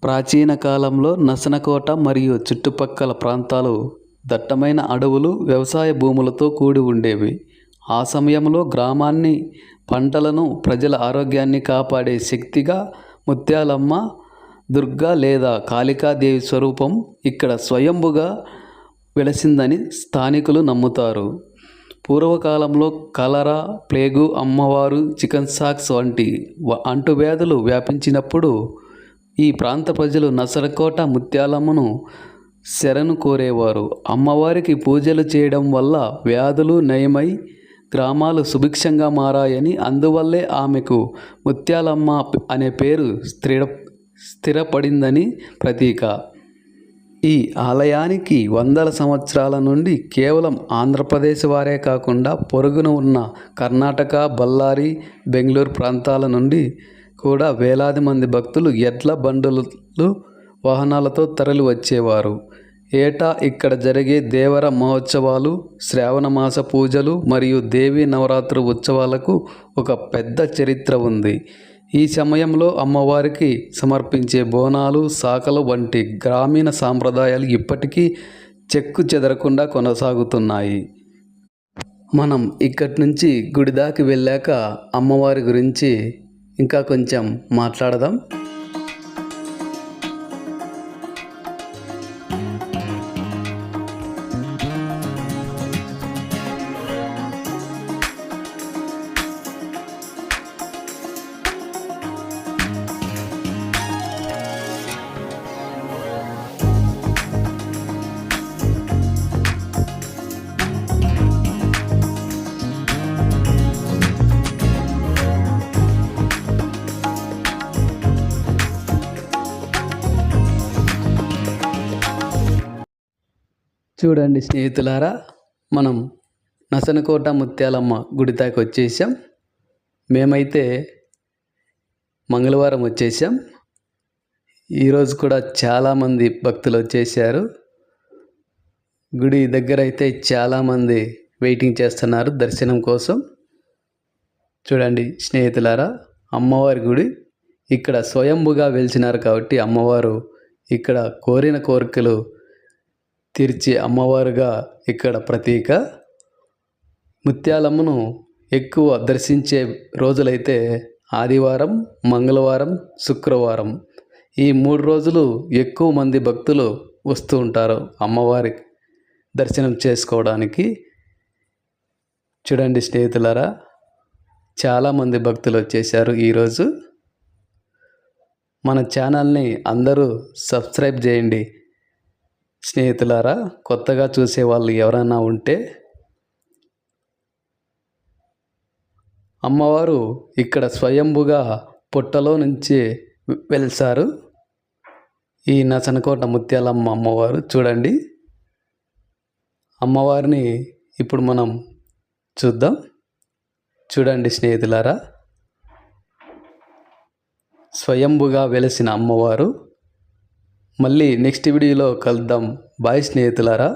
ప్రాచీన కాలంలో నసనకోట మరియు చుట్టుపక్కల ప్రాంతాలు దట్టమైన అడవులు, వ్యవసాయ భూములతో కూడి ఉండేవి. ఆ సమయంలో గ్రామాన్ని, పంటలను, ప్రజల ఆరోగ్యాన్ని కాపాడే శక్తిగా ముత్యాలమ్మ, దుర్గా లేదా కాళికాదేవి స్వరూపం ఇక్కడ స్వయంభుగా వెలసిందని స్థానికులు నమ్ముతారు. పూర్వకాలంలో కలరా, ప్లేగు, అమ్మవారు, చికెన్ సాక్స్ వంటి అంటువ్యాధులు వ్యాపించినప్పుడు ఈ ప్రాంత ప్రజలు నసనకోట ముత్యాలమ్మను శరణు కోరేవారు. అమ్మవారికి పూజలు చేయడం వల్ల వ్యాధులు నయమై గ్రామాలు సుభిక్షంగా మారాయని, అందువల్లే ఆమెకు ముత్యాలమ్మ అనే పేరు స్థిరపడిందని ప్రతీక. ఈ ఆలయానికి వందల సంవత్సరాల నుండి కేవలం ఆంధ్రప్రదేశ్ వారే కాకుండా పొరుగున ఉన్న కర్ణాటక, బళ్ళారి, బెంగళూరు ప్రాంతాల నుండి కూడా వేలాది మంది భక్తులు ఎడ్ల బండులు, వాహనాలతో తరలి వచ్చేవారు. ఏటా ఇక్కడ జరిగే దేవర మహోత్సవాలు, శ్రావణ మాస పూజలు మరియు దేవీ నవరాత్రి ఉత్సవాలకు ఒక పెద్ద చరిత్ర ఉంది. ఈ సమయంలో అమ్మవారికి సమర్పించే బోనాలు, సాకలు వంటి గ్రామీణ సాంప్రదాయాలు ఇప్పటికీ చెక్కు చెదరకుండా కొనసాగుతున్నాయి. మనం ఇక్కడి నుంచి గుడి దాకా వెళ్ళాక అమ్మవారి గురించి ఇంకా కొంచెం మాట్లాడదాం. చూడండి స్నేహితులారా, మనం నసనకోట ముత్యాలమ్మ గుడి దాకా వచ్చేసాం. మేమైతే మంగళవారం వచ్చేసాం. ఈరోజు కూడా చాలామంది భక్తులు వచ్చేసారు. గుడి దగ్గర అయితే చాలామంది వెయిటింగ్ చేస్తున్నారు దర్శనం కోసం. చూడండి స్నేహితులారా, అమ్మవారి గుడి ఇక్కడ స్వయంభుగా వెలిసినారు కాబట్టి అమ్మవారు ఇక్కడ కోరిన కోరికలు తీర్చే అమ్మవారుగా ఇక్కడ ప్రతీక. ముత్యాలమ్మను ఎక్కువ దర్శించే రోజులైతే ఆదివారం, మంగళవారం, శుక్రవారం. ఈ 3 రోజులు ఎక్కువ మంది భక్తులు వస్తూ ఉంటారు అమ్మవారి దర్శనం చేసుకోవడానికి. చూడండి స్నేహితులారా, చాలామంది భక్తులు వచ్చేసారు ఈరోజు. మన ఛానల్ని అందరూ సబ్స్క్రైబ్ చేయండి స్నేహితులారా. కొత్తగా చూసే వాళ్ళు ఎవరైనా ఉంటే, అమ్మవారు ఇక్కడ స్వయంభుగా పుట్టలో నుంచి వెలిసారు. ఈ నసనకోట ముత్యాలమ్మ అమ్మవారు చూడండి. అమ్మవారిని ఇప్పుడు మనం చూద్దాం. చూడండి స్నేహితులారా, స్వయంభుగా వెలిసిన అమ్మవారు. మళ్ళీ నెక్స్ట్ వీడియోలో కలుద్దాం. బాయ్ స్నేహితులారా.